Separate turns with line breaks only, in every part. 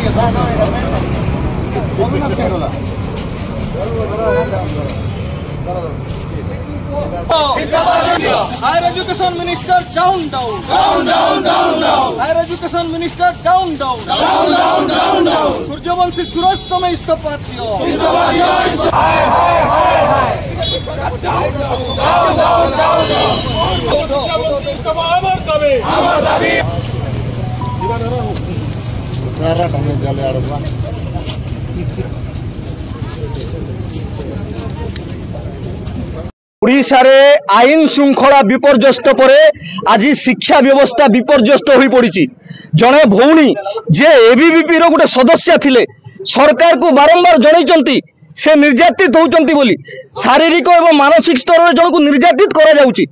Higher Education Minister down. Higher Education Minister down. Suryavanshi Suraj तुम्हें इस्तीफा दियो।
ओडिशारे आईन श्रृंखला विपर्यस्त पर आज शिक्षा व्यवस्था विपर्यस्त हो पड़ी। जड़े भौणी जे एबीवीपी गोटे सदस्य थिले सरकार को बारंबार जनई से निर्यातित होती बोली शारीरिक एवं मानसिक स्तर में जन को निर्यातित करा जाउची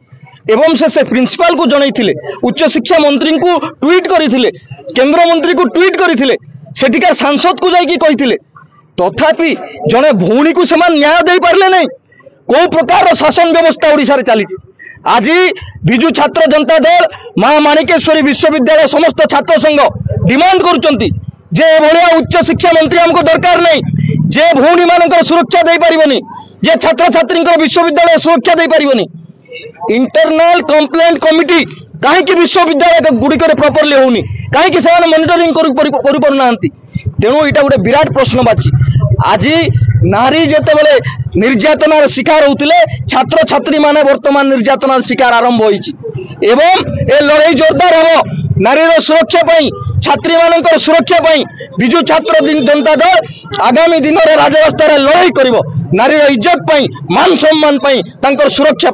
एवं से प्रिंसिपाल को जनई उच्च शिक्षा मंत्री को ट्वीट करते केंद्र मंत्री को ट्वीट करते सेठिकार सांसद को जाइए तथापि जड़े भौणी को से न्याय दे पारे नहीं। कौ प्रकार शासन व्यवस्था ओडिशा रे चली। आज विजु छात्र जनता दल मां माणिकेश्वरी विश्वविद्यालय समस्त छात्र संघ डिमांड करुचंती जे भलिया उच्च शिक्षा मंत्री हमको दरकार नहीं जे भौणी मानकर सुरक्षा दे पारिबनी जे छात्र छात्री विश्वविद्यालय सुरक्षा दे पारिबनी। इंटरनल कंप्लेंट कमिटी कहीं विश्वविद्यालय गुड़िक प्रॉपर्ली होनी कहीं से मॉनिटरिंग कर पारना। तेणु यहाँ गोटे विराट प्रश्नवाची। आज नारी जितेबाला निर्यातनार शिकार होते छात्र छात्री माने वर्तमान निर्यातनार शिकार आरंभ होती एवं ए लड़ाई जोरदार हम नारीर सुरक्षा छात्री मानकर सुरक्षा विजु छात्र जनता दल आगामी दिन में राजरास्तार लड़ाई कर नारीर इज्जत मान सम्मान सुरक्षा।